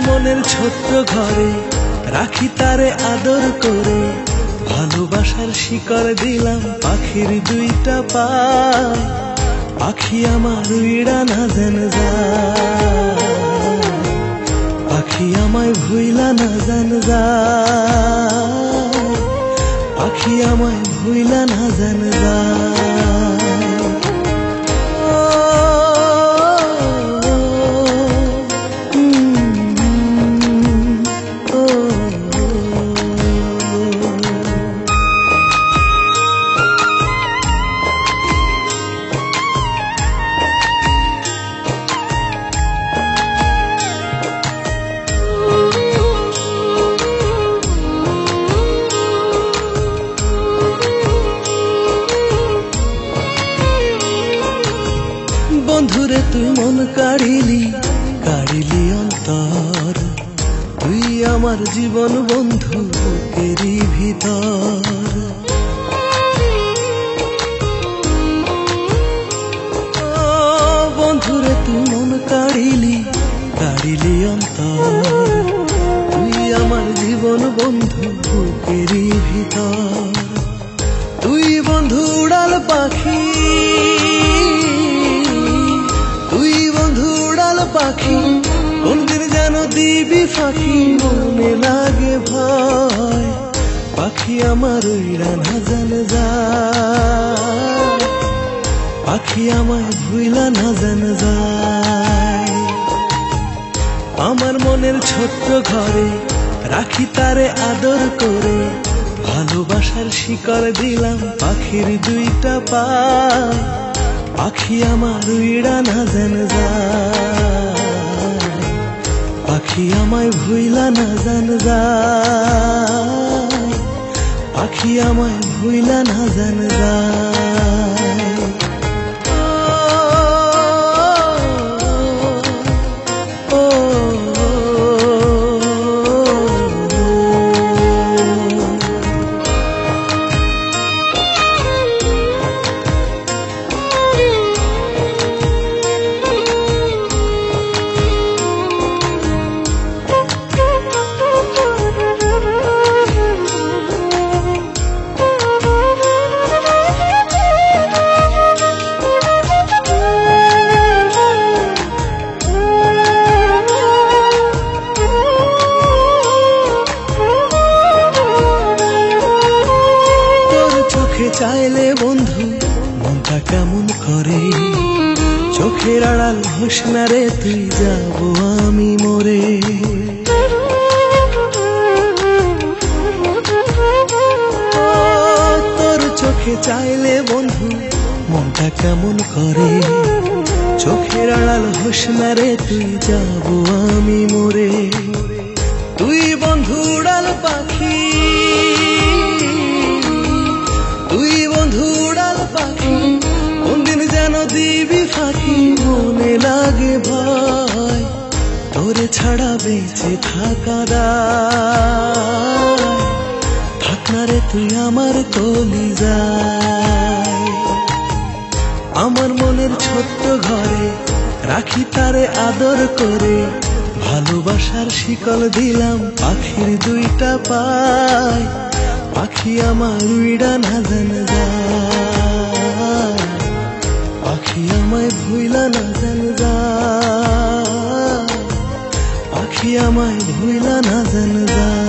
মনের ছোট্ট ঘরে রাখি তারে আদর করে, ভালোবাসার শিকড় দিলাম পাখির দুইটা পায়। পাখি আমার উইড়া না যেন যায়, পাখি আমায় ভুইলা না যেন যায়, পাখি আমায় ভুইলা না যেন যায়। বন্ধুরে তুই মন কাড়িলি, কাড়িলি অন্তর, তুই আমার জীবন বন্ধু বুকেরই ভিতর। বন্ধুরে তুই মন কাড়িলি, কাড়িলি অন্তর, তুই আমার জীবন বন্ধু বুকেরই ভিতর। তুই বন্ধু উড়াল পাখি, পাখি কোনদিন যেন দিবি ফাঁকি, মনে লাগে ভয়। পাখি আমার উইড়া না যেন যায়, পাখি আমায় ভুইলা না যেন যায়। আমার মনের ছোট্ট ঘরে রাখি তারে আদর করে, ভালোবাসার শিকড় দিলাম পাখির দুইটা পায়। পাখি আমার উইড়া না যেন যায়, পাখি আমায় ভুইলা না যেন যায়, পাখি আমায় ভুইলা না যেন যায়। চাইলে বন্ধু মনটা কেমন করে, চোখের আড়াল হোস না রে তুই, যাব আমি মরে। তোর চোখে চাইলে বন্ধু মনটা কেমন করে, চোখের আড়াল হোস না রে তুই, যাব আমি মরে। তুই বন্ধু উড়াল পাখি, তুই বন্ধু উড়াল পাখি, কোনদিন যেন দিবি ফাঁকি, মনে লাগে ভয়। তোরে ছাড়া বেঁচে থাকা দায়, থাক না রে তুই আমার কলিজায়। আমার মনের ছোট্ট ঘরে রাখি তারে আদর করে, ভালোবাসার শিকল দিলাম পাখির দুইটা পায়। পাখি আমার উইড়া না যেন যায়, পাখি আমায় ভুইলা না যেন যায়, পাখি আমায় ভুইলা না যেন যায়।